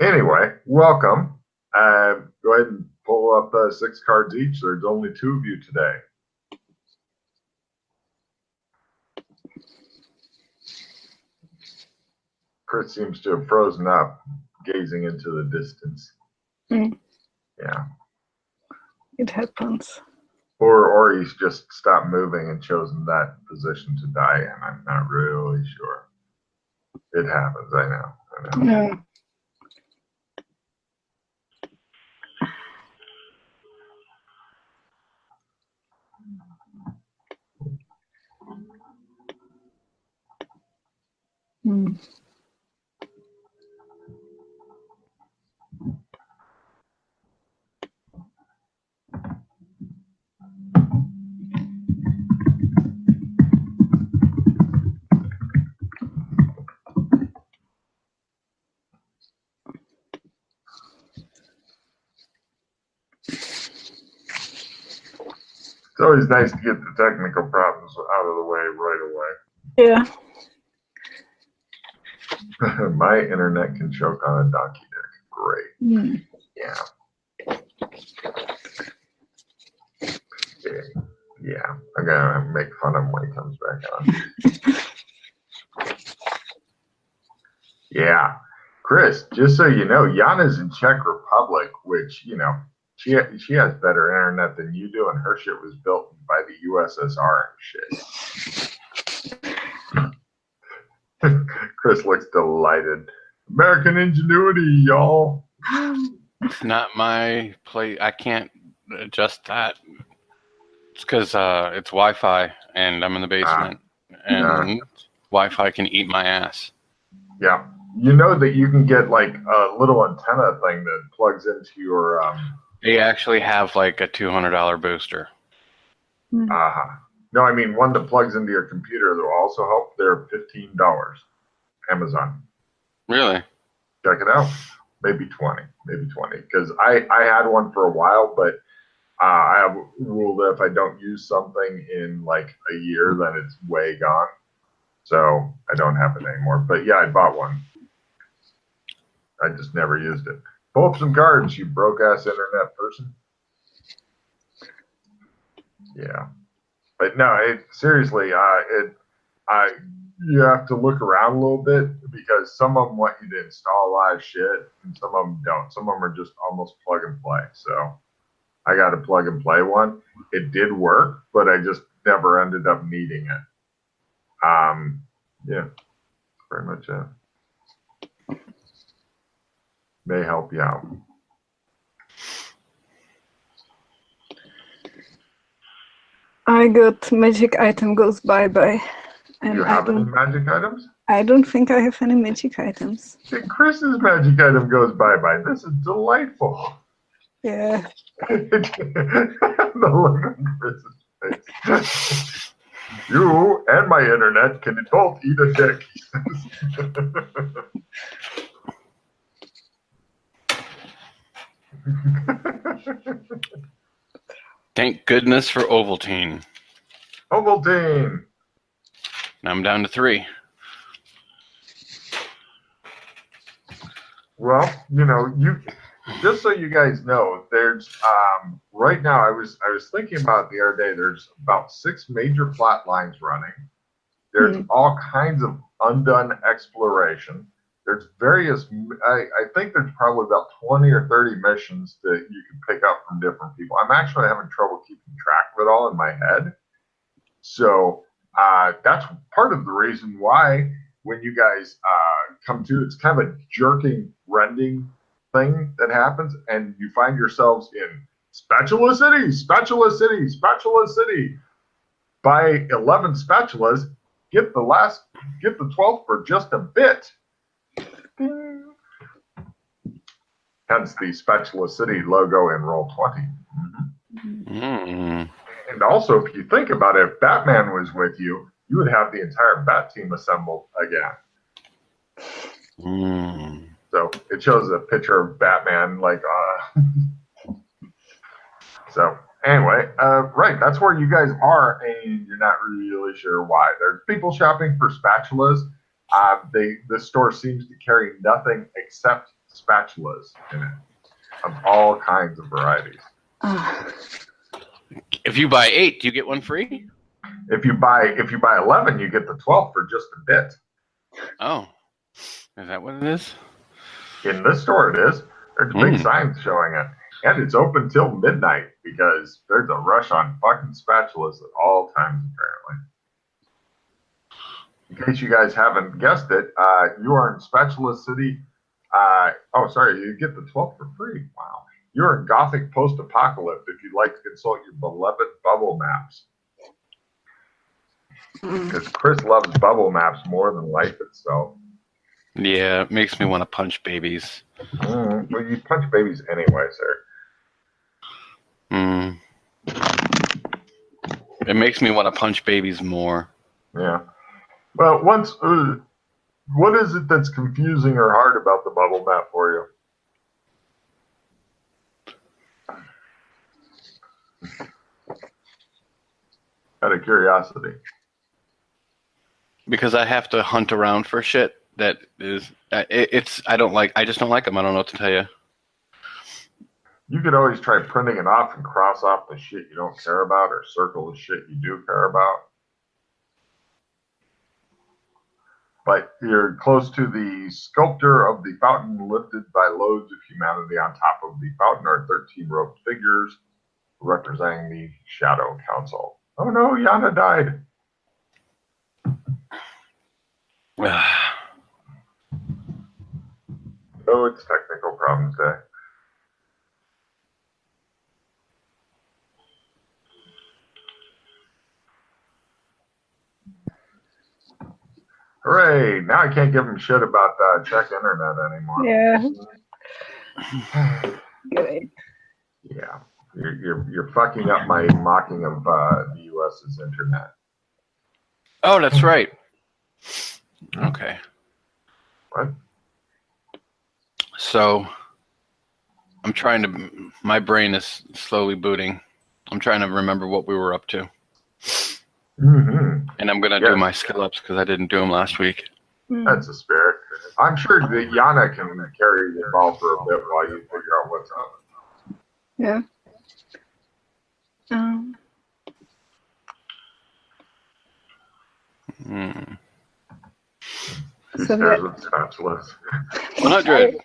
Anyway, welcome. Go ahead and pull up 6 cards each. There's only 2 of you today. Chris seems to have frozen up, gazing into the distance. Yeah. It happens. Or he's just stopped moving and chosen that position to die in. I'm not really sure. It happens, I know. Yeah. It's always nice to get the technical problems out of the way right away. Yeah. My internet can choke on a donkey dick. Great. Yeah. Yeah. I'm gonna make fun of him when he comes back on. Yeah. Chris, just so you know, Yana's in Czech Republic, which, you know, she has better internet than you do, and her shit was built by the USSR and shit. Chris looks delighted. American ingenuity, y'all. It's not my play. I can't adjust that. It's because it's Wi-Fi, and I'm in the basement, and Wi-Fi can eat my ass. Yeah. You know that you can get like a little antenna thing that plugs into your... They actually have like a $200 booster. No, I mean one that plugs into your computer that will also help. They're $15. Amazon. Really? Check it out. Maybe 20. Because I had one for a while, but I have a rule that if I don't use something in like a year, then it's way gone. So I don't have it anymore. But yeah, I bought one. I just never used it. Pull up some cards, you broke-ass internet person. Yeah. But no, seriously, you have to look around a little bit because some of them want you to install a lot of shit and some of them don't. Some of them are just almost plug and play. So I got a plug and play one. It did work, but I just never ended up needing it. Yeah, pretty much it. May help you out. I got magic item goes bye-bye. And you have any magic items? I don't think I have any magic items. Chris's magic item goes bye-bye. This is delightful. Yeah. The look on Chris's face. You and my internet can both eat a dick, he says. Thank goodness for Ovaltine. Ovaltine. Now I'm down to 3. Well, you know, just so you guys know, there's right now I was thinking about it the other day. There's about 6 major plot lines running. There's all kinds of undone exploration. There's various. I think there's probably about 20 or 30 missions that you can pick up from different people. I'm actually having trouble keeping track of it all in my head. So that's part of the reason why when you guys come to, it's kind of a jerking, rending thing that happens, and you find yourselves in Spatula City, Spatula City, Spatula City. Buy 11 spatulas, get the 12th for just a bit. Hence the Spatula City logo in Roll20. And also, if you think about it, if Batman was with you, you would have the entire Bat team assembled again. So it shows a picture of Batman, like, so anyway, right, that's where you guys are, and you're not really sure why. There's people shopping for spatulas. The store seems to carry nothing except spatulas in it of all kinds of varieties. If you buy 8, do you get one free? If you buy 11, you get the 12th for just a bit. Oh, is that what it is? In this store, it is. There's big signs showing it. And it's open till midnight because there's a rush on fucking spatulas at all times, apparently. In case you guys haven't guessed it, you are in Spatula City. You get the 12th for free. Wow. You're in Gothic Post-Apocalypse if you'd like to consult your beloved bubble maps. Because Chris loves bubble maps more than life itself. Yeah, it makes me want to punch babies. Well, you punch babies anyway, sir. It makes me want to punch babies more. Yeah. Well, what is it that's confusing or hard about the bubble map for you? Out of curiosity. Because I have to hunt around for shit that is, I just don't like them. I don't know what to tell you. You could always try printing it off and cross off the shit you don't care about or circle the shit you do care about. But you're close to the sculptor of the fountain lifted by loads of humanity. On top of the fountain are 13 robed figures representing the Shadow Council. Oh no, Yana died. Oh, it's technical problems day. Hooray! Now I can't give him shit about check internet anymore. Yeah. Great. Yeah, you're fucking up my mocking of the U.S.'s internet. Oh, that's right. Okay. What? So, my brain is slowly booting. I'm trying to remember what we were up to. Mm-hmm. And I'm going to do my skill ups because I didn't do them last week. That's the spirit. I'm sure that Yana can carry the ball for a bit while you figure out what's up. Yeah. Who So stares with spatulas? 100.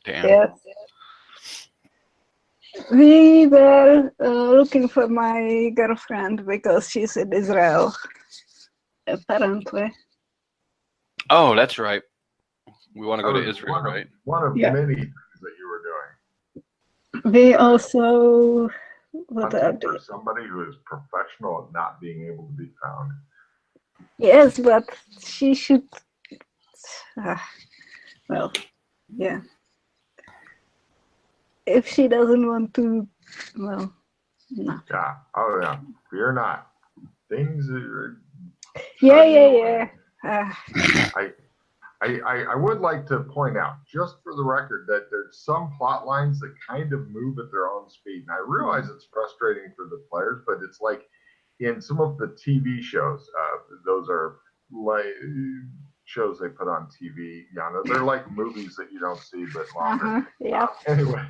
Damn. Yes. We were looking for my girlfriend because she's in Israel, apparently. Oh, that's right. We want to go to Israel, right? One of many things that you were doing. We also Hunting for somebody who is professional at not being able to be found. Yes, but she should. Well, yeah. If she doesn't want to, well, no. Yeah. Oh yeah. Fear not. Things are. Yeah. I would like to point out, just for the record, that there's some plot lines that kind of move at their own speed. And I realize it's frustrating for the players, but it's like in some of the TV shows, those are like shows they put on TV, Yana. They're like movies that you don't see, but longer. Yeah. Anyway,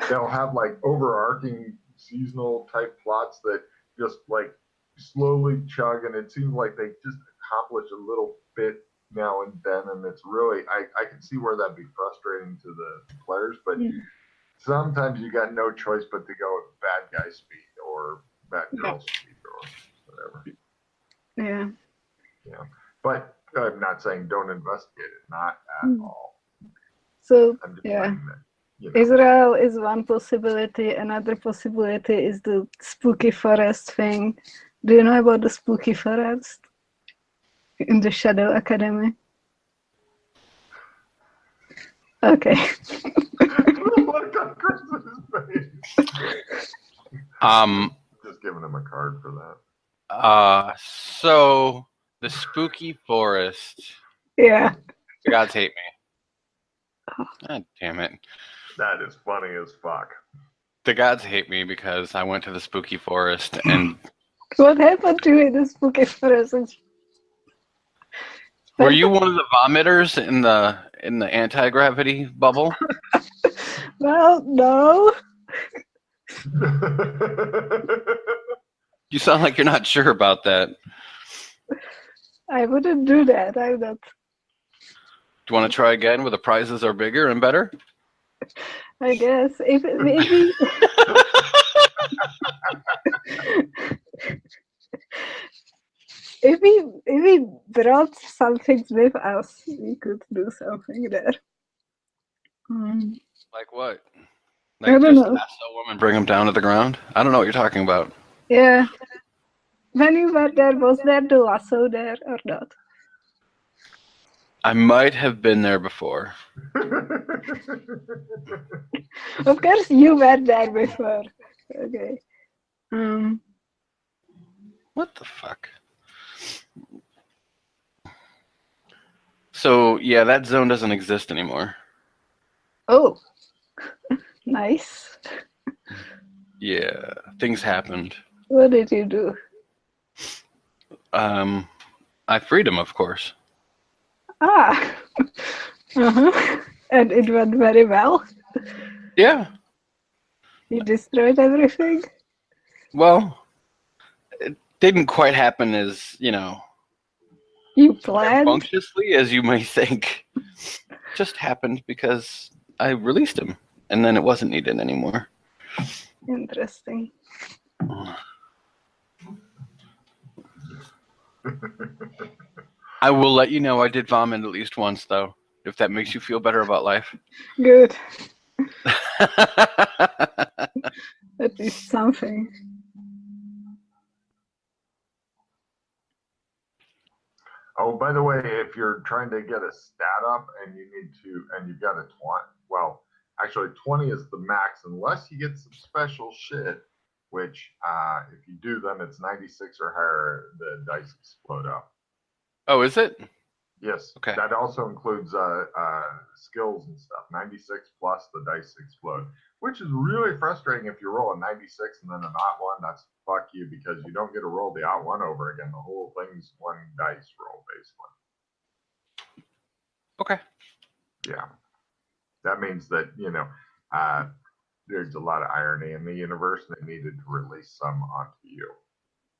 they'll have like overarching seasonal type plots that just like slowly chug, and it seems like they just accomplish a little bit now and then, and it's really I can see where that'd be frustrating to the players, but sometimes you got no choice but to go at bad guy speed or bad girl speed or whatever. Yeah. But I'm not saying don't investigate it, not at all. So I'm just saying that, Israel is one possibility. Another possibility is the spooky forest thing. Do you know about the spooky forest in the Shadow Academy? Okay. Just giving him a card for that. So the spooky forest. Yeah. The gods hate me. God damn it. That is funny as fuck. The gods hate me because I went to the spooky forest and. What happened to you in the spooky forest? Were you one of the vomiters in the in the anti-gravity bubble? Well, no. You sound like you're not sure about that. I wouldn't do that. I'm not. Do you want to try again where the prizes are bigger and better? I guess if maybe if we brought some things with us, we could do something there. Like what? I Like don't just know. lasso them and bring them down to the ground? I don't know what you're talking about. Yeah. When you were there, was there the lasso there or not? I might have been there before. Of course, you were there before. Okay. What the fuck? So, yeah, that zone doesn't exist anymore. Oh, nice. Yeah, things happened. What did you do? I freed him, of course. Ah. Uh-huh. And it went very well. Yeah. You destroyed everything. Well, it didn't quite happen as, you know, You planned. functionally as you may think. It just happened because I released him, and then it wasn't needed anymore. Interesting. I will let you know I did vomit at least once, though, if that makes you feel better about life. Good. At least something. Oh, by the way, if you're trying to get a stat up and you've got a 20, well, actually 20 is the max unless you get some special shit, which if you do, then it's 96 or higher, the dice explode up. Oh, is it? Yes. Okay. That also includes skills and stuff. 96 plus the dice explode, which is really frustrating if you roll a 96 and then an odd one. That's fuck you because you don't get to roll the odd one over again. The whole thing's one dice roll, basically. Okay. Yeah. That means that, there's a lot of irony in the universe and they needed to release some onto you.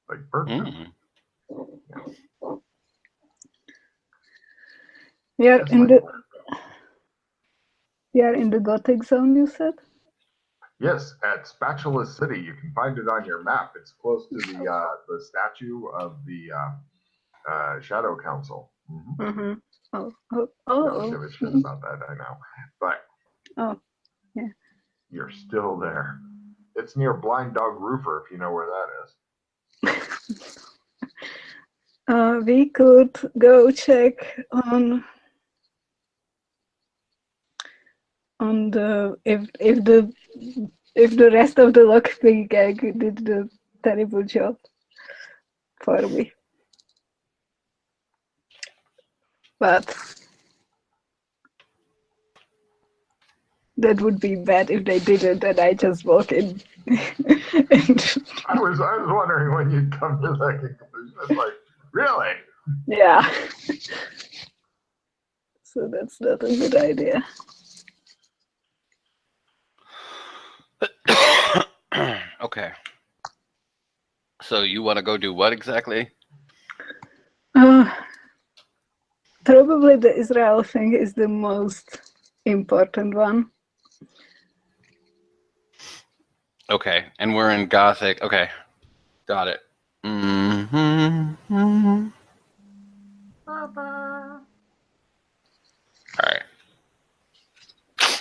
Like Bertram. Yeah. We are Just in like the Gothic zone, you said? Yes, at Spatula City. You can find it on your map. It's close to the statue of the Shadow Council. Mm-hmm. Mm-hmm. Oh. Don't give a shit about that, I know. But yeah. You're still there. It's near Blind Dog Roofer, if you know where that is. We could go check on the if the rest of the lockpick gang did the terrible job for me. But that would be bad if they didn't and I just walk in. I was wondering when you'd come to that conclusion. It's like, really? Yeah. So that's not a good idea. Okay. So you want to go do what exactly? Probably the Israel thing is the most important one. Okay, and we're in Gothic. Okay, got it. Mm-hmm. All right. I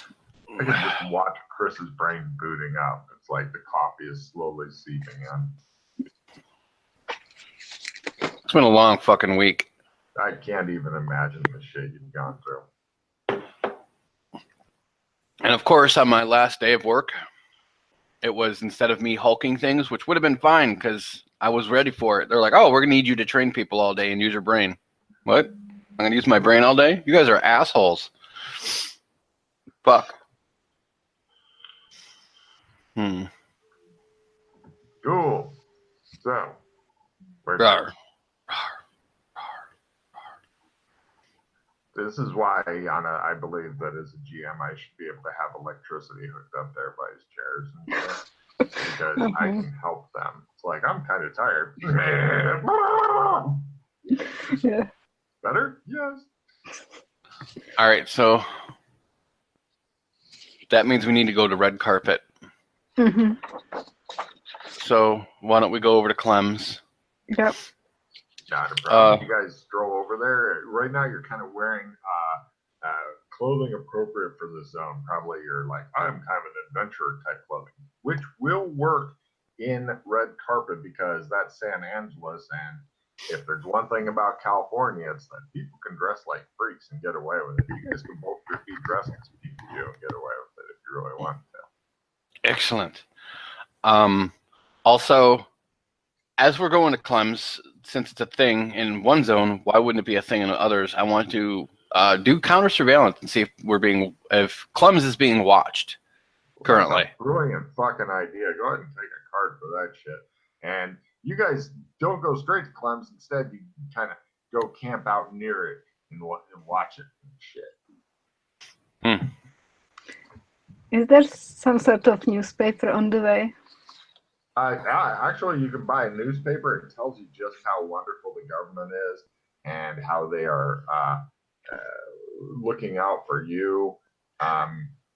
can just watch Chris's brain booting up. It's like the coffee is slowly seeping in. It's been a long fucking week. I can't even imagine the shit you've gone through. And of course, on my last day of work, it was instead of me hulking things, which would have been fine because I was ready for it. They're like, oh, we're going to need you to train people all day and use your brain. What? I'm going to use my brain all day? You guys are assholes. Fuck. Cool. So, where's Rawr. This is why, Yana, I believe that as a GM, I should be able to have electricity hooked up there by his chairs and shit. Because I can help them. It's like, I'm kind of tired. Yeah. Better? Yes. All right, so that means we need to go to red carpet. Mm-hmm. So why don't we go over to Clem's? Yep. Not a problem. You guys stroll over there. Right now, you're kind of wearing clothing appropriate for the zone. Probably you're like, I'm kind of an adventurer type clothing, which will work in red carpet because that's San Angeles. And if there's one thing about California, it's that people can dress like freaks and get away with it. You guys can both be dressed as people do and get away with it if you really want to. Excellent. Also, as we're going to Clem's, since it's a thing in one zone, why wouldn't it be a thing in others? I want to do counter surveillance and see if Clem's is being watched currently. That's a brilliant fucking idea. Go ahead and take a card for that shit. And you guys don't go straight to Clem's. Instead, you kind of go camp out near it and watch it and shit. Is there some sort of newspaper on the way? Actually, you can buy a newspaper. It tells you just how wonderful the government is and how they are looking out for you.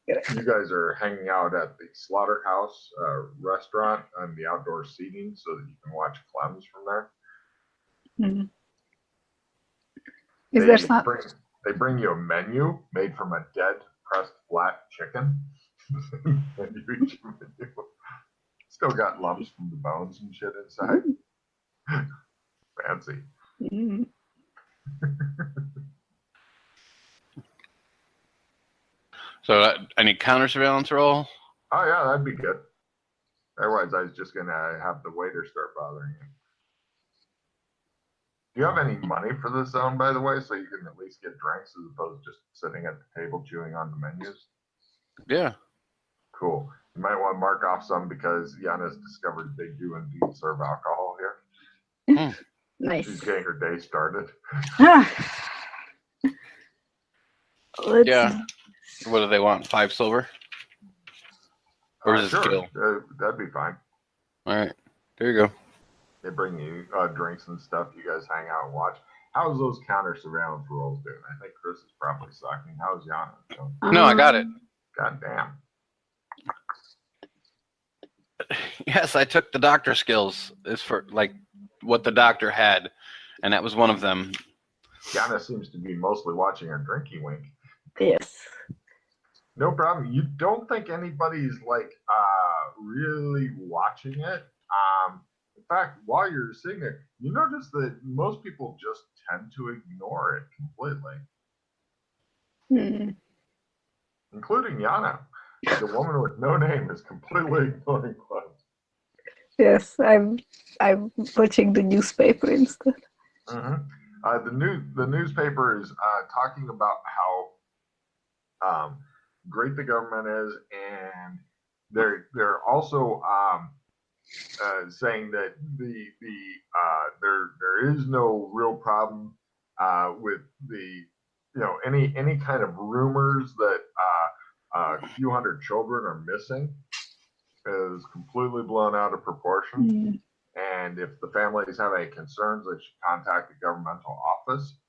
You guys are hanging out at the Slaughterhouse restaurant on the outdoor seating so that you can watch Clem's from there. Mm-hmm. They bring you a menu made from a dead pressed flat chicken. And you eat your menu. Still got lumps from the bones and shit inside. Fancy. Mm-hmm. So any counter surveillance roll? Oh yeah, that'd be good. Otherwise, I was just gonna have the waiter start bothering you. Do you have any money for this zone, by the way, so you can at least get drinks as opposed to just sitting at the table chewing on the menus? Yeah. Cool. You might want to mark off some because Yana's discovered they do indeed serve alcohol here. Nice. She's getting her day started. Yeah. What do they want? 5 silver? Or is it sure. skill? That'd be fine. All right. There you go. They bring you drinks and stuff. You guys hang out and watch. How's those counter surveillance rolls doing? I think Chris is probably sucking. How's Yana doing? No, I got it. God damn. Yes, I took the doctor skills. It's for like what the doctor had, and that was one of them. Yana seems to be mostly watching her drinky wink. Yes. No problem. You don't think anybody's like really watching it. In fact, while you're sitting there, you notice that most people just tend to ignore it completely. Including Yana. The woman with no name is completely ignoring Clem's. Yes, I'm watching the newspaper instead. Mm-hmm. The newspaper is talking about how great the government is, and they're also saying that there is no real problem with the any kind of rumors that a few hundred children are missing is completely blown out of proportion. And if the families have any concerns, they should contact the governmental office.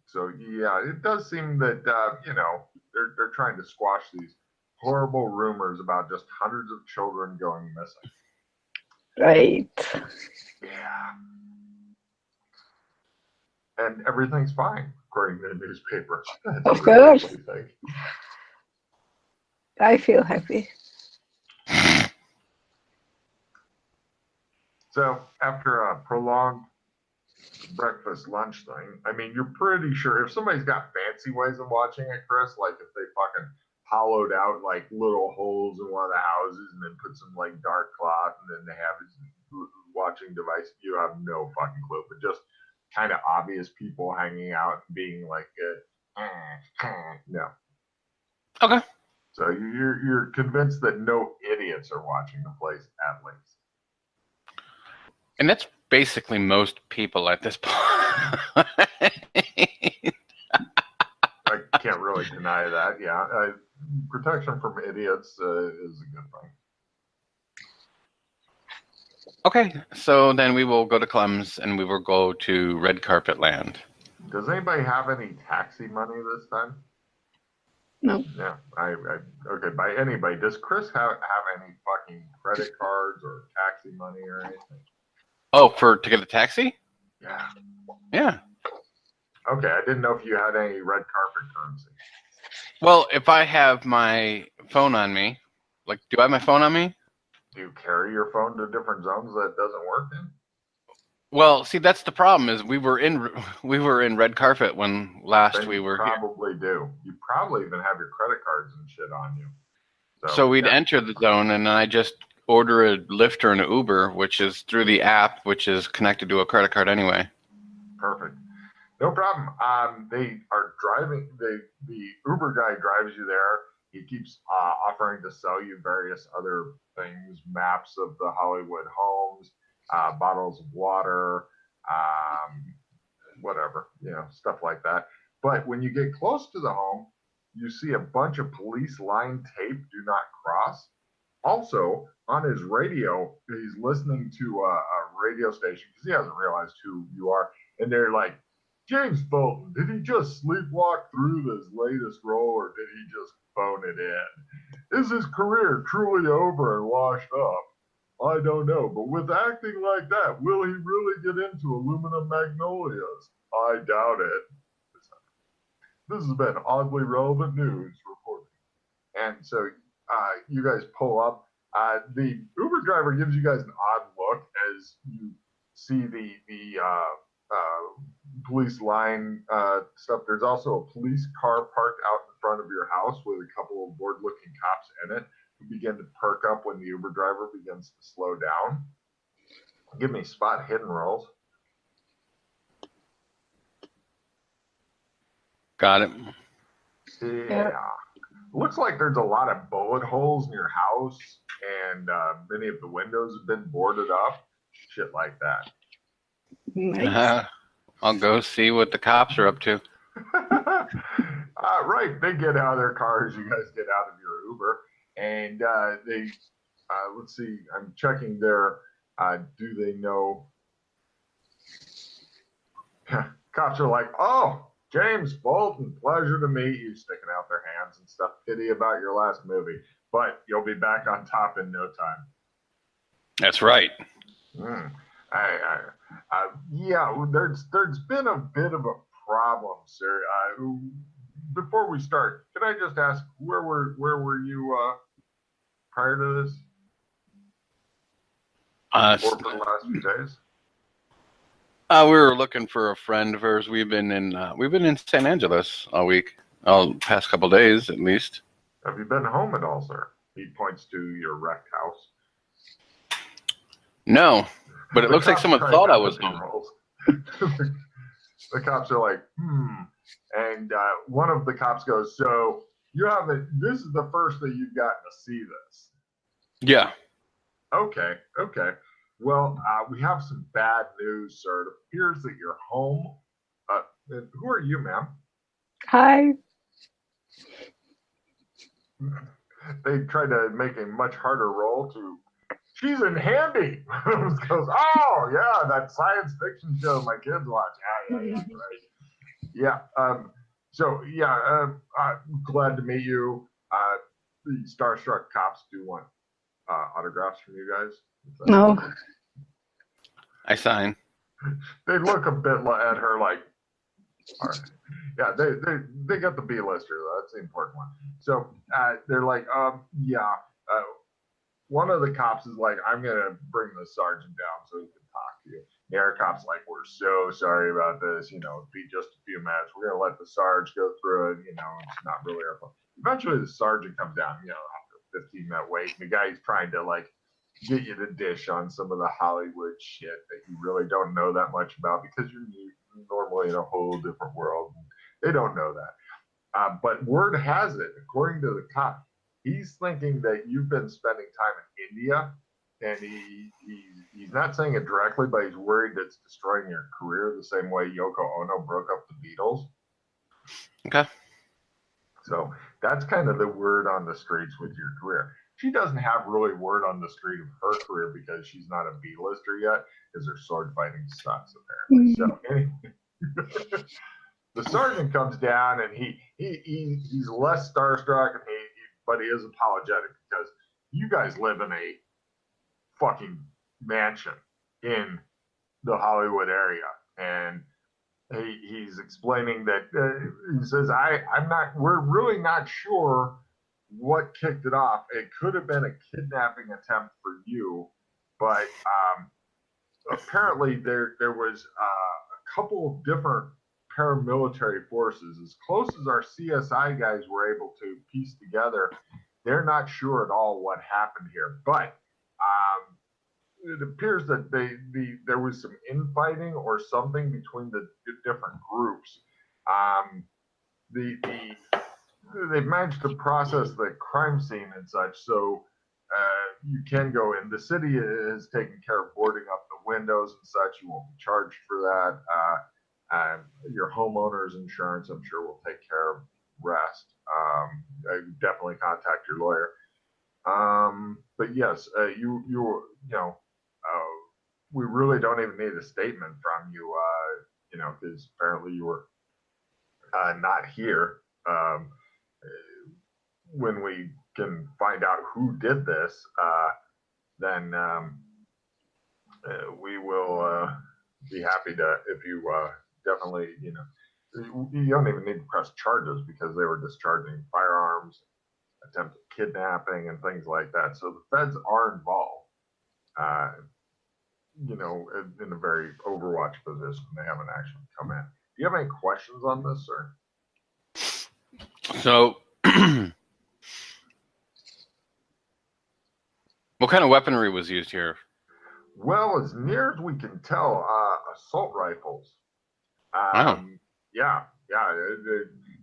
So yeah, it does seem that they're trying to squash these horrible rumors about just hundreds of children going missing. Right. Yeah. And everything's fine, according to the newspaper. Of course. I feel happy. So after a prolonged breakfast lunch thing, I mean, you're pretty sure if somebody's got fancy ways of watching it, Chris, like if they fucking hollowed out like little holes in one of the houses and then put some like dark cloth and then they have this watching device, you have no fucking clue. But just kind of obvious people hanging out and being like, no. Okay. So you're convinced that no idiots are watching the place at least. And that's basically most people at this point. can't really deny that. Yeah, protection from idiots is a good thing. Okay, so then we will go to Clem's and we will go to Red Carpet Land. Does anybody have any taxi money this time? No. Yeah, okay. By anybody, does Chris have any fucking credit cards or taxi money or anything? Oh, to get a taxi? Yeah. Yeah. Okay, I didn't know if you had any red carpet currency. Well, if I have my phone on me, like, do I have my phone on me? Do you carry your phone to different zones that it doesn't work in? Well, see, that's the problem. Is we were in Red Carpet when last Then we you were here. probably do. You probably even have your credit cards and shit on you. So we'd enter the zone, and then I just order a Lyft or an Uber, which is through the app, which is connected to a credit card anyway. Perfect. No problem. They are driving. The Uber guy drives you there. He keeps offering to sell you various other things, maps of the Hollywood homes, bottles of water, whatever, stuff like that. But when you get close to the home, you see a bunch of police line tape, "Do not cross." Also, on his radio, he's listening to a radio station because he hasn't realized who you are. And they're like, "James Bolton, did he just sleepwalk through this latest role or did he just phone it in? Is his career truly over and washed up? I don't know, but with acting like that, will he really get into Aluminum Magnolias? I doubt it." This has been Oddly Relevant News reporting. And so you guys pull up. The Uber driver gives you guys an odd look as you see the police line stuff. There's also a police car parked out in front of your house with a couple of bored-looking cops in it who begin to perk up when the Uber driver begins to slow down. Give me spot hidden rolls. Got it. Yeah. Looks like there's a lot of bullet holes in your house, and many of the windows have been boarded up. Shit like that. Nice. I'll go see what the cops are up to. Right. They get out of their cars. You guys get out of your Uber. And they, let's see, I'm checking their, do they know? Cops are like, "Oh, James Bolton, pleasure to meet you," sticking out their hands and stuff. Pity about your last movie, but you'll be back on top in no time. That's right. Yeah, there's been a bit of a problem, sir. Before we start, can I just ask where were you prior to this? Or for the last few days? We were looking for a friend of hers. We've been in San Angeles all week, past couple days at least. Have you been home at all, sir? He points to your wrecked house. No, but it looks like someone thought I was home. The cops are like, and one of the cops goes, "So you haven't? This is the first that you've gotten to see this." Yeah. Okay. Well, we have some bad news, sir. It appears that you're home. Who are you, ma'am? Hi. They tried to make a much harder role to. She's in Handy. Goes, "Oh yeah, that science fiction show my kids watch." Yeah, right. Yeah. So yeah, glad to meet you. The starstruck cops do want autographs from you guys. No. I sign. They look a bit at her like, all right. Yeah, they got the B-lister though. That's the important one. So they're like, yeah. One of the cops is like, "I'm gonna bring the sergeant down so he can talk to you." The other cop's like, "We're so sorry about this. It'll be just a few minutes. We're gonna let the sarge go through it. It's not really our fault." Eventually, the sergeant comes down. After a 15-minute wait, and the guy's trying to like get you to dish on some of the Hollywood shit that you really don't know that much about because you're normally in a whole different world. They don't know that. But word has it, according to the cop, he's thinking that you've been spending time in India, and he's not saying it directly, but he's worried that it's destroying your career the same way Yoko Ono broke up the Beatles. Okay. So that's kind of the word on the streets with your career. She doesn't have really word on the street of her career because she's not a B-lister yet, because her sword fighting sucks apparently. So anyway, the sergeant comes down and he's less starstruck, and but he is apologetic because you guys live in a fucking mansion in the Hollywood area, and he's explaining that he says, we're really not sure what kicked it off. It could have been a kidnapping attempt for you, but apparently there was a couple of different paramilitary forces. As close as our CSI guys were able to piece together, they're not sure at all what happened here. But it appears that there was some infighting or something between the different groups. They've managed to process the crime scene and such, so you can go in. The city has taken care of boarding up the windows and such. You won't be charged for that. Your homeowner's insurance, I'm sure, will take care of the rest. Definitely contact your lawyer. But yes, you know, we really don't even need a statement from you, because apparently you were not here. When we can find out who did this, then we will be happy to, if you definitely, you don't even need to press charges because they were discharging firearms, attempted kidnapping, and things like that. So the feds are involved, in a very Overwatch position. They haven't actually come in. Do you have any questions on this, sir? So, what kind of weaponry was used here? Well, as near as we can tell, assault rifles. Yeah.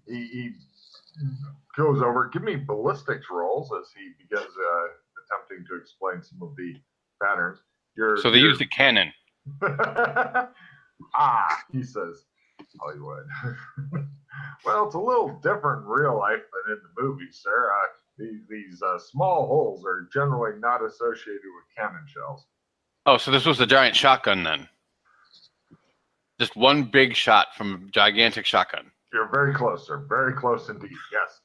He goes over. Give me ballistics rolls as he begins attempting to explain some of the patterns. So they used a cannon. He says, Hollywood. Well, it's a little different in real life than in the movies, sir. These small holes are generally not associated with cannon shells. Oh, so this was a giant shotgun then? Just one big shot from a gigantic shotgun. You're very close, sir. Very close indeed. Yes.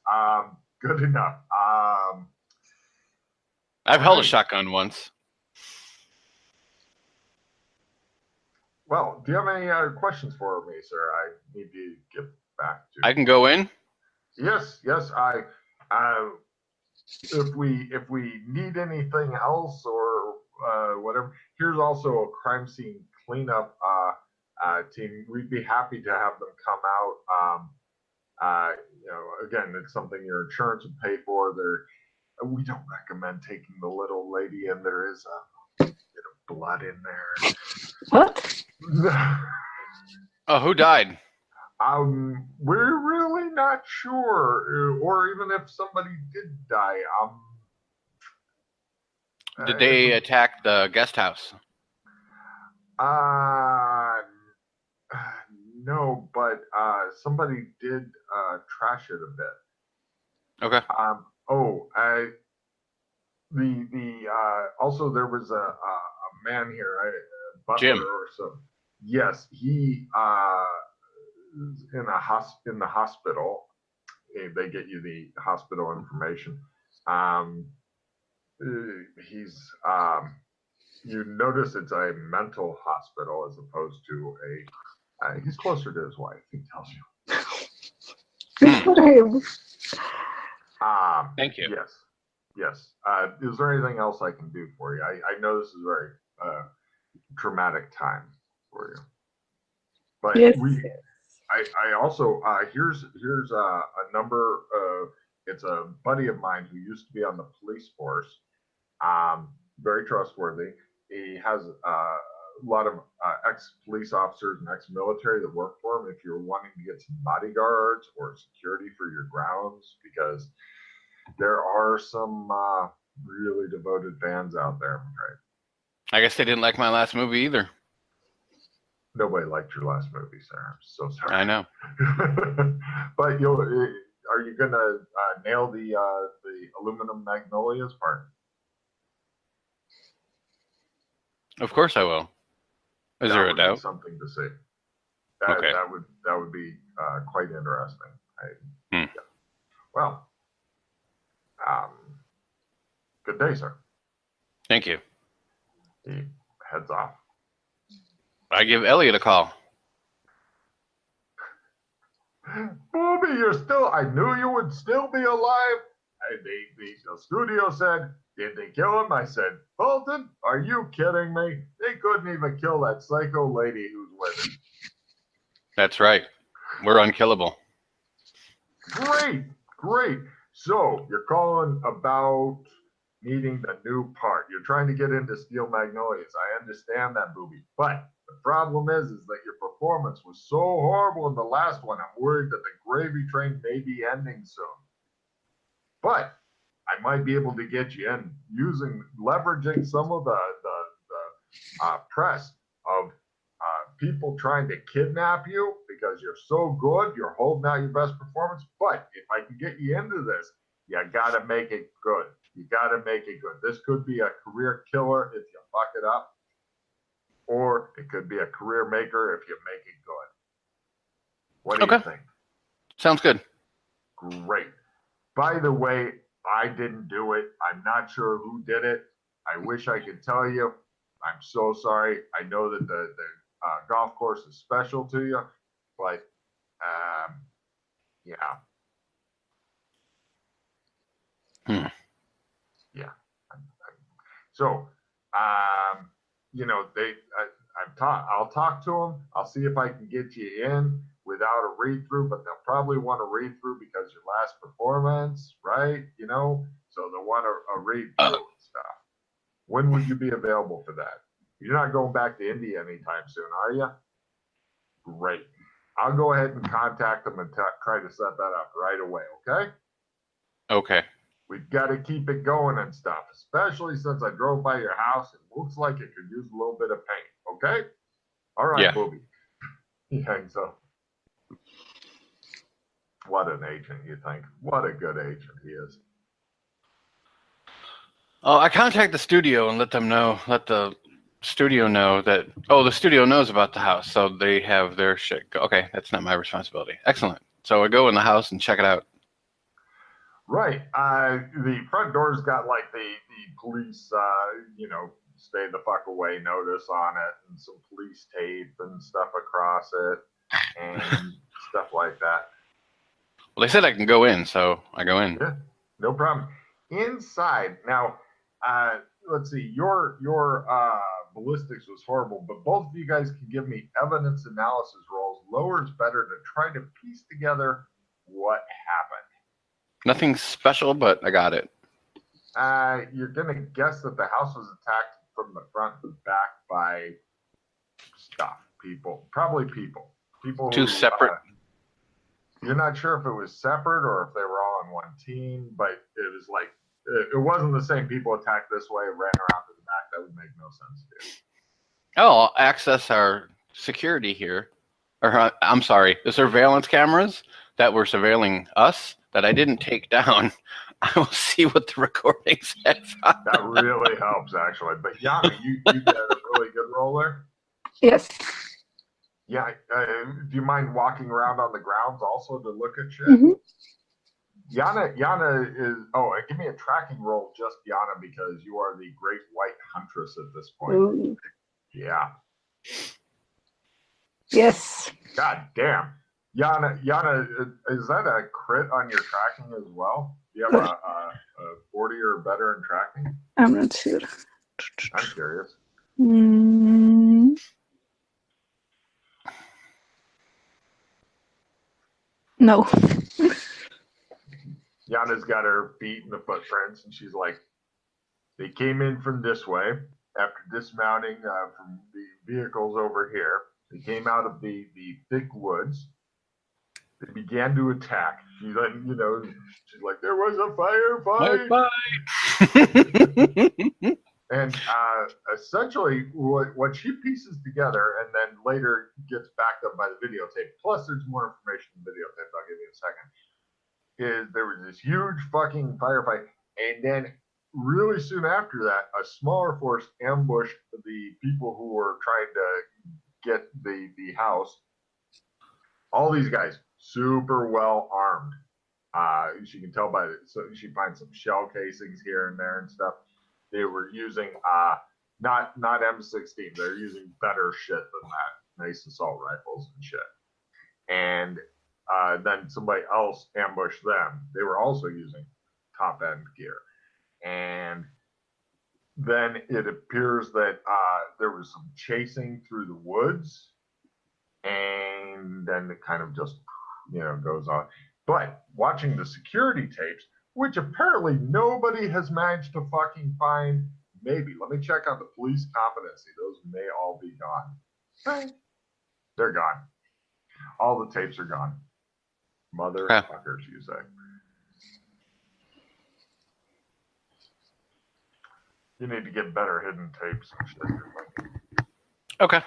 Good enough. I've held a shotgun once. Well, do you have any questions for me, sir? I need to get back to. I can go in? Yes. If we need anything else or whatever, here's also a crime scene cleanup team. We'd be happy to have them come out. Again, it's something your insurance would pay for. We don't recommend taking the little lady in. There is a bit of blood in there. What? Oh, who died? We're really not sure, or even if somebody did die. Did they attack the guest house? No, but somebody did trash it a bit. Okay. Also there was a man here, a butler Jim. or so. Yes, he is in the hospital. They get you the hospital information. He's you notice it's a mental hospital as opposed to he's closer to his wife, he tells you. Good for him. Thank you. Yes. Is there anything else I can do for you? I know this is a very traumatic time for you. But yes. I also here's a number. It's a buddy of mine who used to be on the police force. Very trustworthy. He has a lot of ex-police officers and ex-military that work for him. If you're wanting to get some bodyguards or security for your grounds, because there are some really devoted fans out there, I'm afraid. I guess they didn't like my last movie either. Nobody liked your last movie, sir. I'm so sorry. I know. But are you gonna nail the aluminum magnolias part? Of course I will. Is there a doubt? Something to see. Okay. That would be quite interesting. Yeah. Well, good day, sir. Thank you. He heads off. I give Elliot a call. Booby, you're still. I knew you would still be alive. The studio said, "Did they kill him?" I said, "Bolton, are you kidding me? They couldn't even kill that psycho lady who's with him." That's right. We're unkillable. Great. So you're calling about needing the new part. You're trying to get into Steel Magnolias. I understand that, Booby. But the problem is that your performance was so horrible in the last one. I'm worried that the gravy train may be ending soon. But I might be able to get you in leveraging some of the press of people trying to kidnap you because you're so good, you're holding out your best performance. But if I can get you into this, you got to make it good. You got to make it good. This could be a career killer if you fuck it up, or it could be a career maker if you make it good. What do you think? Sounds good. Great. By the way, I didn't do it. I'm not sure who did it. I wish I could tell you. I'm so sorry. I know that the golf course is special to you, but yeah. Yeah. So, I'll talk to them. I'll see if I can get you in without a read through, but they'll probably want a read through because your last performance, right? So they'll want a read through and stuff. When would you be available for that? You're not going back to India anytime soon, are you? Great. I'll go ahead and contact them and try to set that up right away, okay? Okay. We've got to keep it going and stuff, especially since I drove by your house. It looks like it could use a little bit of paint, okay? All right, Booby. He hangs up. What an agent, you think? What a good agent he is. Oh, I contact the studio and let the studio know that, the studio knows about the house, so they have their shit. Okay, that's not my responsibility. Excellent. So I go in the house and check it out. Right. The front door's got like the police, stay the fuck away notice on it and some police tape and stuff across it and stuff like that. Well, they said I can go in, so I go in. Yeah, no problem. Inside, now, let's see, your ballistics was horrible, but both of you guys can give me evidence analysis rolls. Lower is better to try to piece together what happened. Nothing special, but I got it. You're going to guess that the house was attacked from the front and back by stuff, probably people. Two separate. You're not sure if it was separate or if they were all on one team, but it was like, it wasn't the same people attacked this way, ran around to the back. That would make no sense to you. Oh, I'll access our security here. Or, I'm sorry, the surveillance cameras that were surveilling us that I didn't take down. I will see what the recordings have. That really helps, actually. But Yana, you did a really good roll there. Yes. Yeah. Do you mind walking around on the grounds also to look at shit? Mm-hmm. Yana is. Oh, give me a tracking roll, just Yana, because you are the great white huntress at this point. Ooh. Yeah. Yes. God damn. Yana, is that a crit on your tracking as well? Do you have a 40 or better in tracking? I'm not sure. I'm curious. No. Yana's got her feet in the footprints, and she's like, they came in from this way after dismounting from the vehicles over here. They came out of the thick woods. They began to attack. She's like, there was a firefight. And essentially, what she pieces together and then later gets backed up by the videotape, plus there's more information in the videotape I'll give you in a second, is there was this huge fucking firefight, and then really soon after that, a smaller force ambushed the people who were trying to get the house. All these guys, super well armed. She can tell by so she finds some shell casings here and there and stuff. They were using not M16. They're using better shit than that. Nice assault rifles and shit. And then somebody else ambushed them. They were also using top end gear. And then it appears that there was some chasing through the woods, and then it kind of just goes on. But watching the security tapes, which apparently nobody has managed to fucking find, maybe let me check out the police competency. Those may all be gone. They're gone. All the tapes are gone. Motherfuckers, you say. You need to get better hidden tapes and shit. Okay.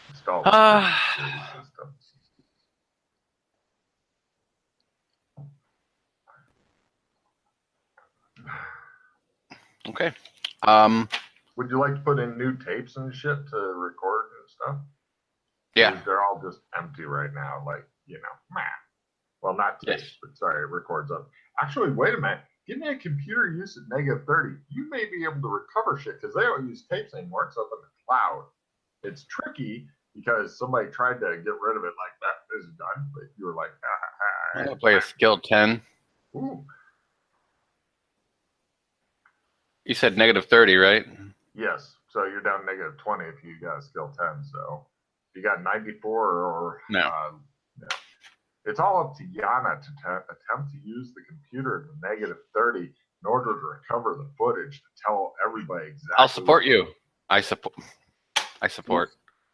Install the system. Okay. Would you like to put in new tapes and shit to record and stuff? Yeah. They're all just empty right now. Like, meh. Well, not tapes, Yes. but sorry, it records up. Actually, wait a minute. Give me a computer use at -30. You may be able to recover shit because they don't use tapes anymore. It's up in the cloud. It's tricky because somebody tried to get rid of it like that. This is done. But you were like, I'm going to play a skill 10. Ooh. You said -30, right? Yes. So you're down -20 if you got a skill 10. So you got 94 or no. No. It's all up to Yana to attempt to use the computer at -30 in order to recover the footage to tell everybody exactly. I'll support you. I support.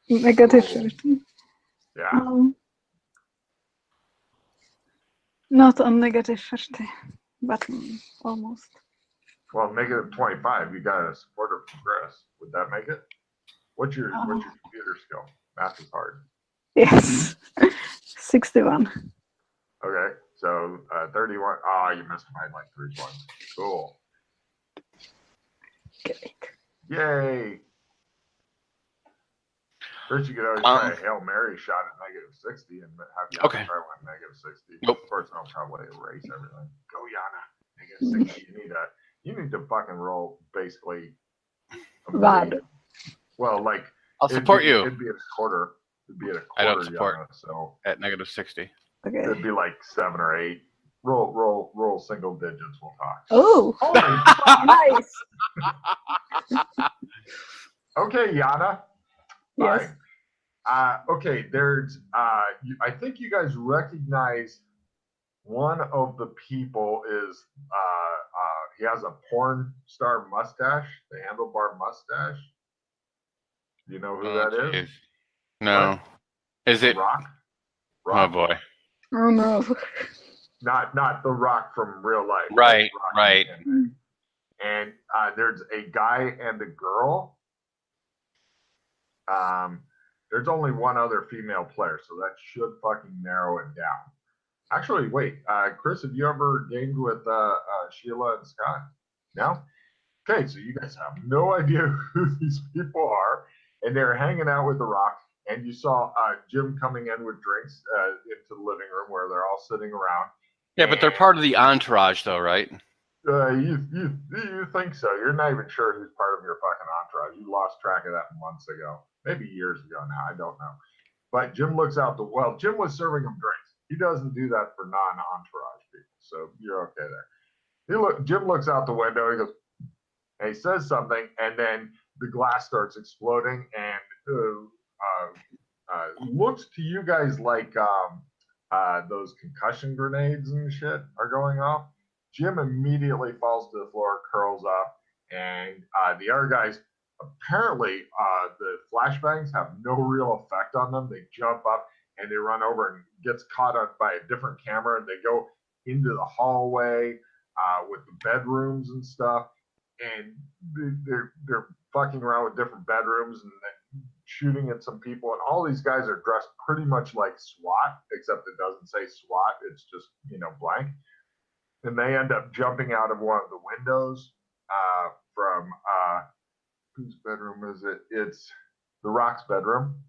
-30. Yeah. Not on -30, but almost. Well, -25, you got a supporter progress. Would that make it? What's your computer skill? Math is hard. Yes. 61. Okay, so 31. Oh, you missed by like 3 points. Cool. Great. Yay. First, you could always try a Hail Mary shot at -60 and have Yana try one at -60. Nope. Of course, I'll probably erase everything. Go, Yana. -60. You need to fucking roll basically. Bad. Well, like I'll support you. It'd be at a quarter. I don't support Yana, so at -60. Okay. It'd be like 7 or 8. Roll single digits. We'll talk. Oh, nice. Okay, Yana. Yes. Fine. Okay, there's. I think you guys recognize one of the people is. He has a porn star mustache, the handlebar mustache. Do you know who that is? No. What? Is it Rock? Oh boy. Oh no. Not the Rock from real life. Right. Right. And there's a guy and a girl. There's only one other female player, so that should fucking narrow it down. Actually, wait, Chris, have you ever gamed with Sheila and Scott? No? Okay, so you guys have no idea who these people are, and they're hanging out with The Rock, and you saw Jim coming in with drinks into the living room where they're all sitting around. Yeah, but they're part of the entourage, though, right? You think so? You're not even sure who's part of your fucking entourage. You lost track of that months ago, maybe years ago now. I don't know. But Jim looks out Jim was serving them drinks. He doesn't do that for non-entourage people, so you're okay there. Jim looks out the window. He goes, and he says something, and then the glass starts exploding, and looks to you guys like those concussion grenades and shit are going off. Jim immediately falls to the floor, curls up, and the other guys, apparently the flashbangs have no real effect on them. They jump up and they run over and gets caught up by a different camera, and they go into the hallway with the bedrooms and stuff, and they're fucking around with different bedrooms, and then shooting at some people, and all these guys are dressed pretty much like SWAT, except it doesn't say SWAT. It's just, blank. And they end up jumping out of one of the windows from whose bedroom is it? It's the Rock's bedroom.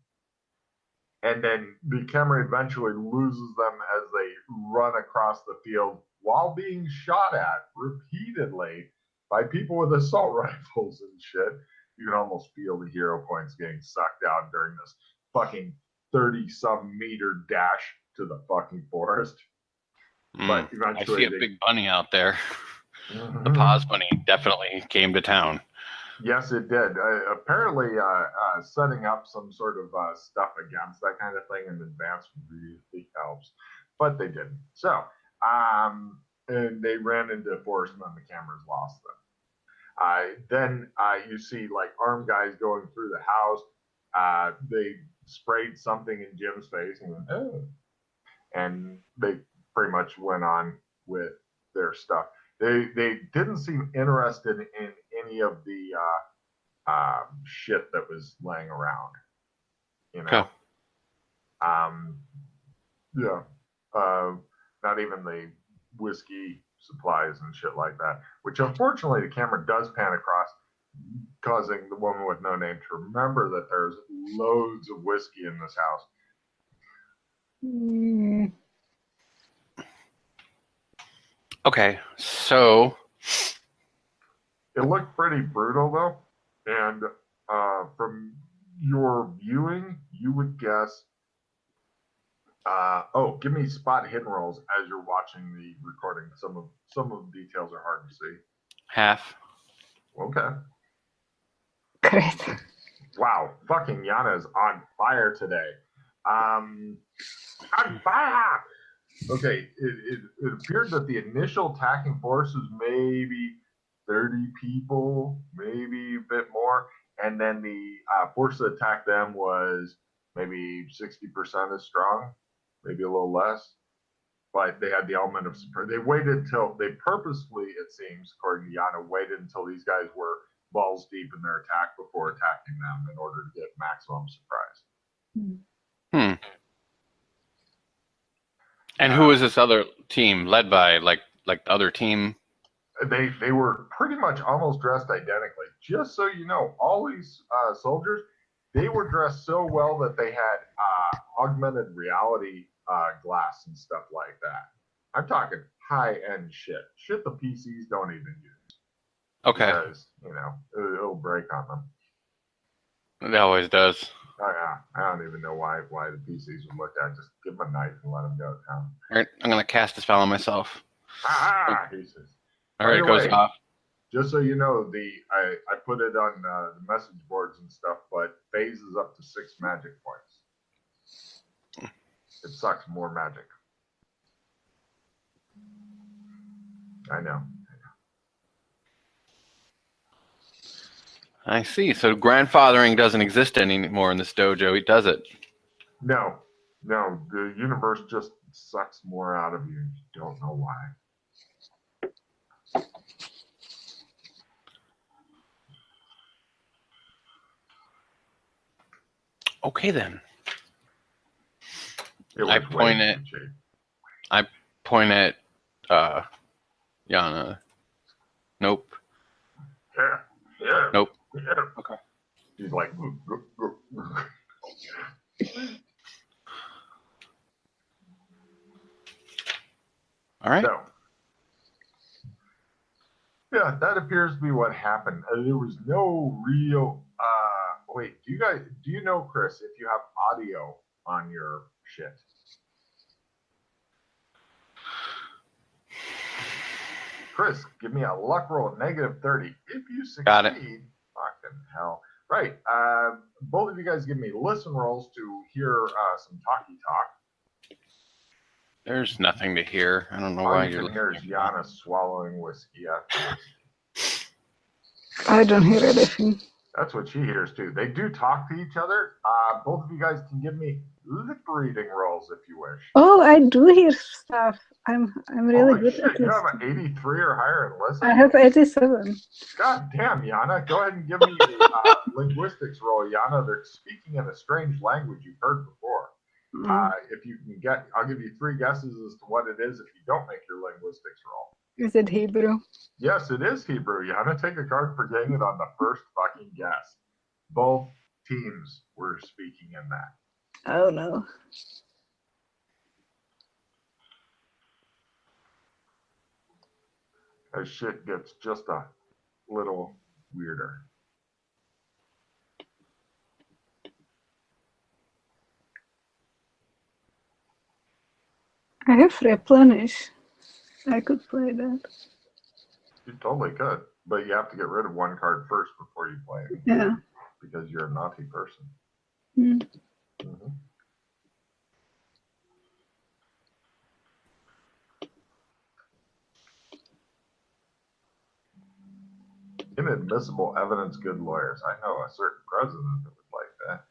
And then the camera eventually loses them as they run across the field while being shot at repeatedly by people with assault rifles and shit. You can almost feel the hero points getting sucked out during this fucking 30-some meter dash to the fucking forest. But eventually I see a big bunny out there. The pause bunny definitely came to town. Yes, it did. Apparently, setting up some sort of stuff against that kind of thing in advance really helps, but they didn't. So, and they ran into the forest, and then the cameras lost them. Then you see like armed guys going through the house. They sprayed something in Jim's face, and went, oh. And they pretty much went on with their stuff. They didn't seem interested in any of the shit that was laying around, Okay. Yeah. Not even the whiskey supplies and shit like that, which unfortunately the camera does pan across, causing the woman with no name to remember that there's loads of whiskey in this house. Okay, so it looked pretty brutal though, and from your viewing, you would guess. Give me spot hidden rolls as you're watching the recording. Some of the details are hard to see. Half. Okay. Great. Wow, fucking Yana is on fire today. On fire. Okay, it appeared that the initial attacking force was maybe 30 people, maybe a bit more, and then the force that attacked them was maybe 60% as strong, maybe a little less, but they had the element of surprise. They purposefully, it seems, according to Yana, waited until these guys were balls deep in their attack before attacking them in order to get maximum surprise. And who was this other team led by? Like the other team? They were pretty much almost dressed identically. Just so you know, all these soldiers, they were dressed so well that they had augmented reality glass and stuff like that. I'm talking high-end shit. Shit the PCs don't even use. Okay. Because, it'll break on them. It always does. Oh, yeah. I don't even know why the PCs would look at it. Just give them a knife and let them go to town. All right, I'm going to cast a spell on myself. Jesus. All right, it goes off. Just so you know, I put it on the message boards and stuff, but phase is up to 6 magic points. It sucks more magic. I know. I see. So grandfathering doesn't exist anymore in this dojo. Does it? No. The universe just sucks more out of you. You don't know why. Okay then. I point at Yana. Nope. Yeah. Nope. Yeah. Okay. He's like. All right. So, yeah, that appears to be what happened. There was no real. Wait, do you know, Chris, if you have audio on your shit? Chris, give me a luck roll, -30. If you succeed, got it. Fucking hell. Right. Both of you guys give me listen rolls to hear some talkie talk. There's nothing to hear. I don't know All why you you're can hear is Yana swallowing whiskey after this. I don't hear anything. That's what she hears too. They do talk to each other. Both of you guys can give me lip reading rolls if you wish. Oh, I do hear stuff. I'm really Holy good shit, at you have listening. an 83 or higher in listening? I have 87. God damn, Yana. Go ahead and give me a linguistics roll, Yana. They're speaking in a strange language you've heard before. If you can get, I'll give you 3 guesses as to what it is if you don't make your linguistics roll. Is it Hebrew? Yes, it is Hebrew. Yana, take a card for getting it on the first fucking guess. Both teams were speaking in that. Oh no. As shit gets just a little weirder. I have replenish. I could play that. You totally could, but you have to get rid of 1 card first before you play it. Yeah. Because you're a naughty person. Mm. Mm-hmm. Inadmissible evidence, good lawyers. I know a certain president that would like that.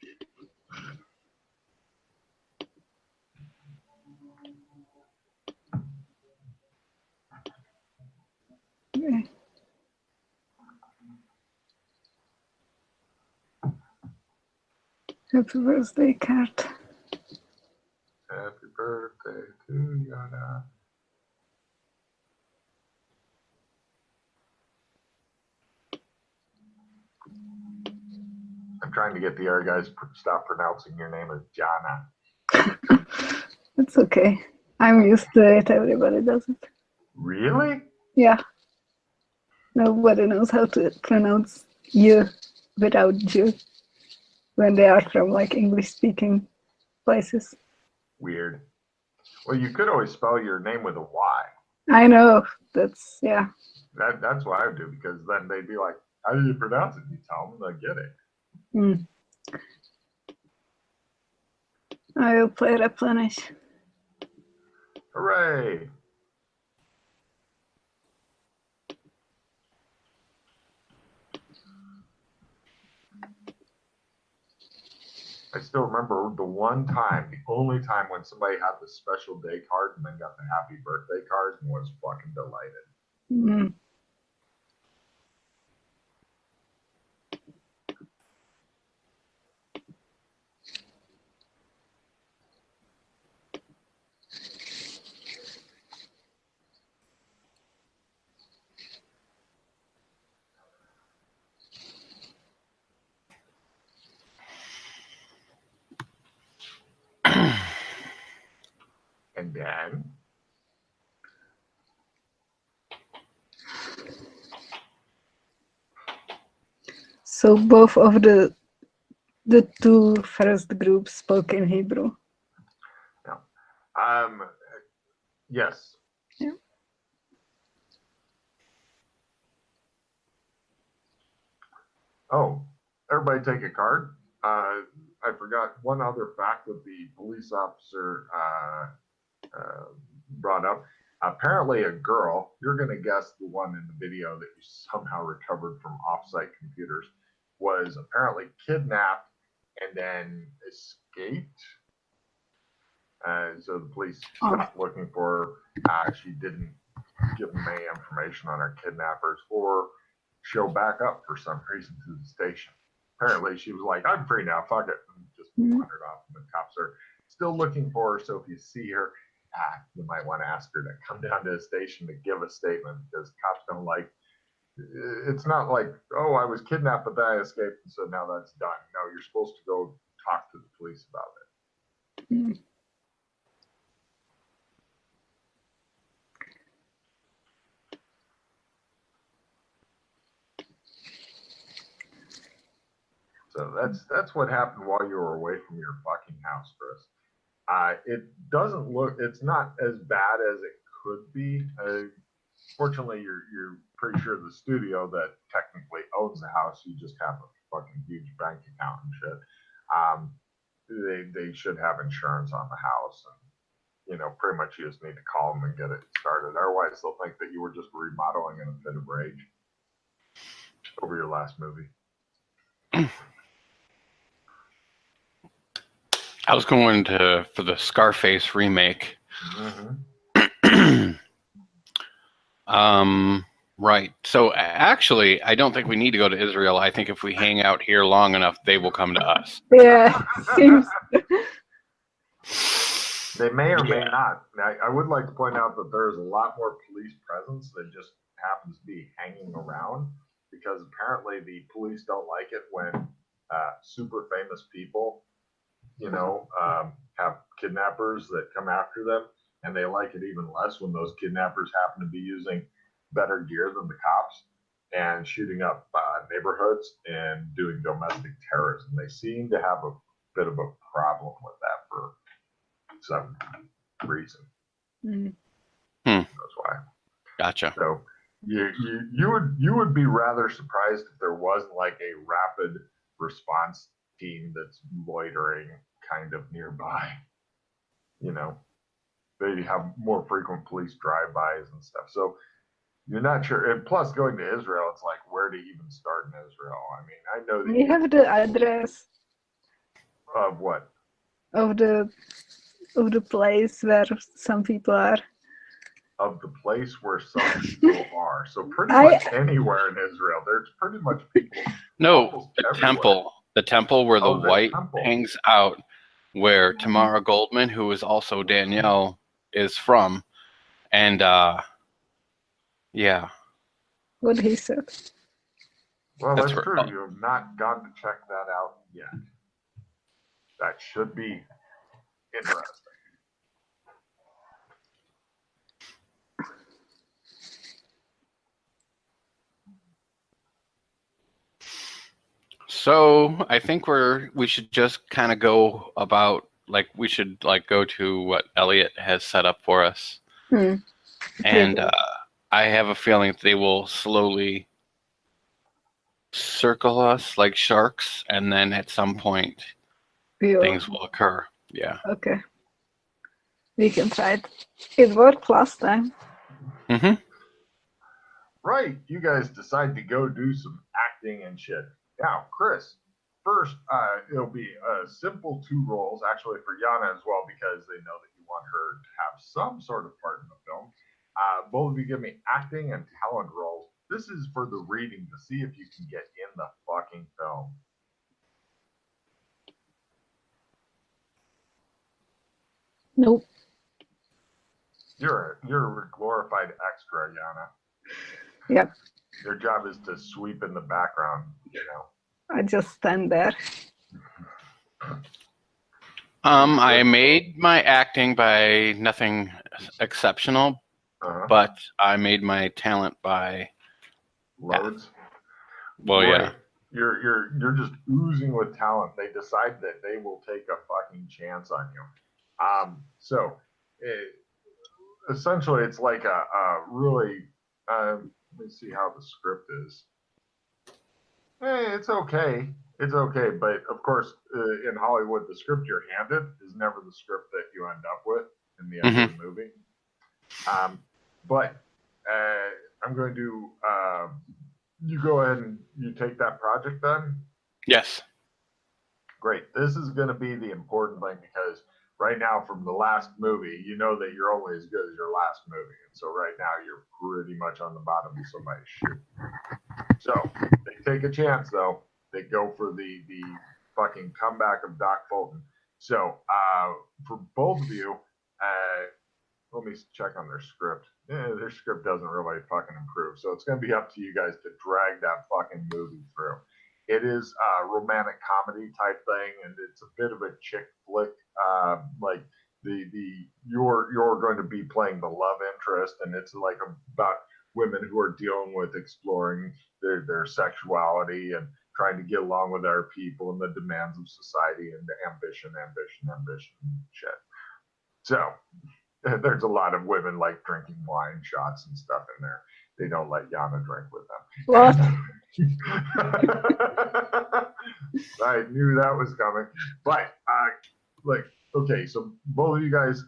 Okay. Happy birthday card. Happy birthday to Yana. I'm trying to get the other guys to stop pronouncing your name as Jana. It's okay. I'm used to it. Everybody does it. Really? Yeah. Nobody knows how to pronounce you without Jew when they are from like English-speaking places. Weird. Well, you could always spell your name with a Y. I know. That's, yeah. That's what I would do, because then they'd be like, how do you pronounce it? You tell them, they get it. Mm. I will play replenish. Hooray! I still remember the one time, the only time when somebody had the special day card and then got the happy birthday card and was fucking delighted. Mm. And then So both of the 2 first groups spoke in Hebrew. yes. Yeah. Oh, everybody take a card. I forgot one other fact that the police officer brought up. Apparently, a girl, you're going to guess the one in the video that you somehow recovered from offsite computers, was apparently kidnapped and then escaped. So the police stopped looking for her. She didn't give them any information on her kidnappers or show back up for some reason to the station. Apparently, she was like, I'm free now, fuck it, and just wandered off. And the cops are still looking for her, so if you see her, you might want to ask her to come down to the station to give a statement, because cops don't like, it's not like, oh, I was kidnapped, but then I escaped, and so now that's done. No, you're supposed to go talk to the police about it. Mm. So that's what happened while you were away from your fucking house, Chris. It doesn't look, it's not as bad as it could be. Fortunately, you're pretty sure the studio that technically owns the house, you just have a fucking huge bank account and shit. They should have insurance on the house, and pretty much you just need to call them and get it started. Otherwise, they'll think that you were just remodeling in a fit of rage over your last movie. I was going for the Scarface remake. Mm-hmm. Right. So actually, I don't think we need to go to Israel. I think if we hang out here long enough, they will come to us. Yeah, seems. They may or may not. I would like to point out that there's a lot more police presence that just happens to be hanging around because apparently the police don't like it when super famous people, have kidnappers that come after them, and they like it even less when those kidnappers happen to be using better gear than the cops and shooting up neighborhoods and doing domestic terrorism. They seem to have a bit of a problem with that for some reason. Mm. That's why. Gotcha. So you would be rather surprised if there wasn't like a rapid response team that's loitering kind of nearby. They have more frequent police drive-bys and stuff. So you're not sure. And plus, going to Israel, it's like where to even start in Israel. I mean, I know that We have the address of what of the place where some people are. of the place where some people are. So pretty much anywhere in Israel, there's pretty much people. No, the everywhere. temple. The temple where the The white temple. hangs out, where Tamara Goldman, who is also Danielle, is from. And yeah. What he said. Well, That's that's right. true. You have not gone to check that out yet. That should be interesting. So I think we should just kind of go about we should go to what Elliot has set up for us. And I have a feeling they will slowly circle us like sharks, and then at some point things will occur. Yeah. Okay. We can try it. It worked last time. Mm-hmm. Right. You guys decide to go do some acting and shit. Now, Chris, first, it'll be simple 2 roles, actually for Yana as well, because they know that you want her to have some sort of part in the film. Both of you give me acting and talent roles. This is for the reading to see if you can get in the fucking film. Nope. You're a glorified extra, Yana. Yep. Your job is to sweep in the background, I just stand there. I made my acting by nothing exceptional, but I made my talent by loads. Well, right. Yeah. You're just oozing with talent. They decide that they will take a fucking chance on you. Essentially, it's like a really. Let me see how the script is. It's okay. It's okay, but of course, in Hollywood, the script you're handed is never the script that you end up with in the end of the movie. But I'm going to. You go ahead and you take that project then? Yes. Great. This is going to be the important thing because right now from the last movie, you know that you're only as good as your last movie. And so right now you're pretty much on the bottom of somebody's shoe. So they take a chance though. They go for the fucking comeback of Doc Fulton. So for both of you, let me check on their script. Their script doesn't really fucking improve. So it's going to be up to you guys to drag that fucking movie through. It is a romantic comedy type thing, and it's a bit of a chick flick. Like you're going to be playing the love interest, and it's like about women who are dealing with exploring their sexuality and trying to get along with our people and the demands of society and the ambition shit. So there's a lot of women like drinking wine shots and stuff in there. They don't let Yana drink with them. What? I knew that was coming. But okay, so both of you guys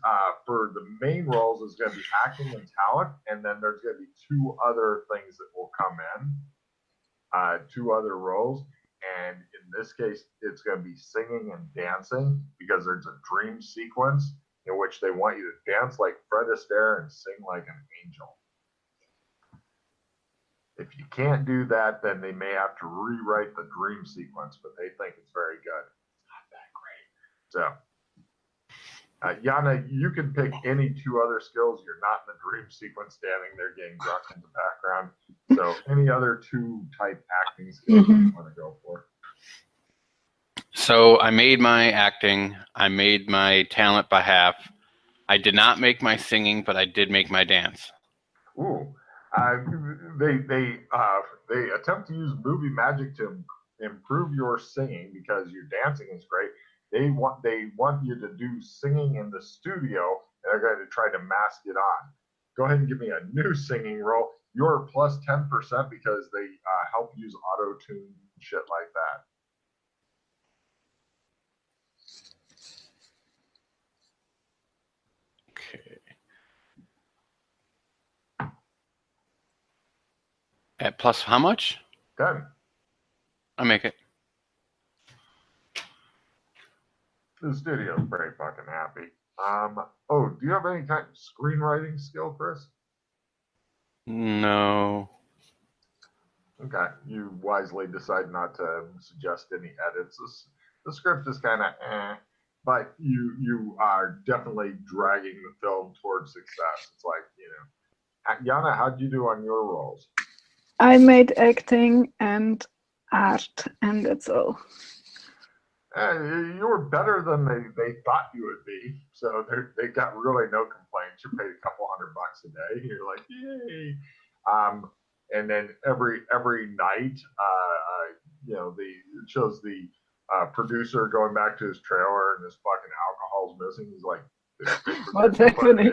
for the main roles is going to be acting and talent, and then there's going to be 2 other things that will come in, 2 other roles. And in this case, it's going to be singing and dancing because there's a dream sequence in which they want you to dance like Fred Astaire and sing like an angel. If you can't do that, then they may have to rewrite the dream sequence, but they think it's very good. It's not that great. So, Yana, you can pick any two other skills. You're not in the dream sequence standing there getting drunk in the background. So, any other two type acting skills you want to go for? So I made my acting. I made my talent by half. I did not make my singing, but I did make my dance. Ooh, they attempt to use movie magic to improve your singing because your dancing is great. They want you to do singing in the studio, and they're going to try to mask it on. Go ahead and give me a new singing roll. You're plus 10% because they help use auto tune shit like that. Okay. At plus how much? 10. I make it. The studio's very fucking happy. Oh, do you have any kind of screenwriting skill, Chris? No. Okay, you wisely decide not to suggest any edits. The script is kind of but you are definitely dragging the film towards success. It's like, Yana, how'd you do on your roles? I made acting and art, and that's all. You were better than they thought you would be. So they got really no complaints. You're paid a couple $100 a day. You're like, yay. And then every night, it shows the producer going back to his trailer and his fucking alcohol's missing. He's like, What's happening?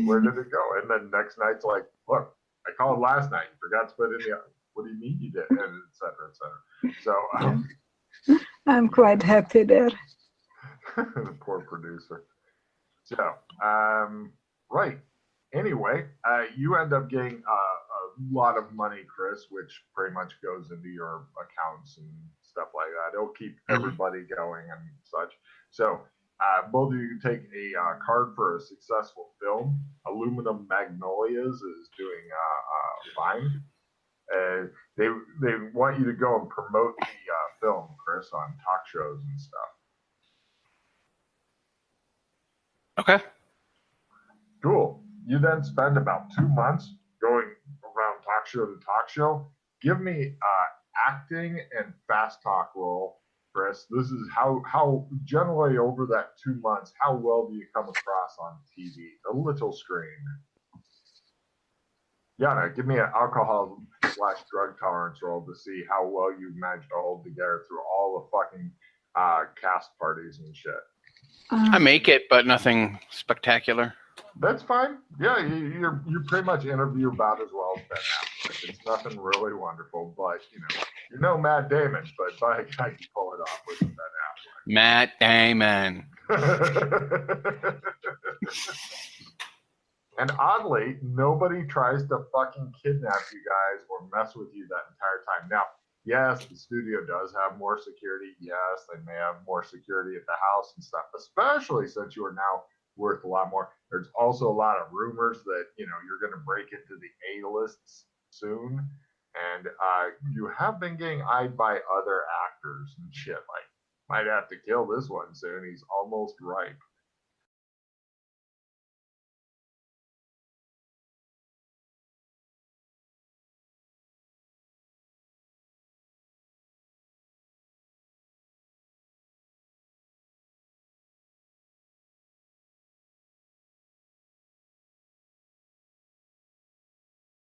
Where did it go? And then next night's like, look, I called last night. You forgot to put in the. What do you mean you did? And et cetera, et cetera. So. I'm quite happy there. The poor producer. So, right. Anyway, you end up getting a lot of money, Chris, which pretty much goes into your accounts and stuff like that. It'll keep everybody going and such. So, both of you can take a card for a successful film. Aluminum Magnolias is doing fine. They want you to go and promote the film, Chris, on talk shows and stuff. Okay. Cool. You then spend about 2 months going around talk show to talk show. Give me acting and fast talk roll, Chris. This is how generally over that 2 months, how well do you come across on TV, the little screen? Yana, give me an alcohol/drug tolerance roll to see how well you managed to hold together through all the fucking cast parties and shit. I make it, but nothing spectacular. That's fine. Yeah, you pretty much interview about as well as Ben Affleck. It's nothing really wonderful, but you're no Matt Damon, but by God, you pull it off with Ben Affleck. Matt Damon. And oddly, nobody tries to fucking kidnap you guys or mess with you that entire time. Now, yes, the studio does have more security. Yes, they may have more security at the house and stuff, especially since you are now worth a lot more. There's also a lot of rumors that, you're going to break into the A-lists soon. And you have been getting eyed by other actors and shit. Like, might have to kill this one soon. He's almost ripe.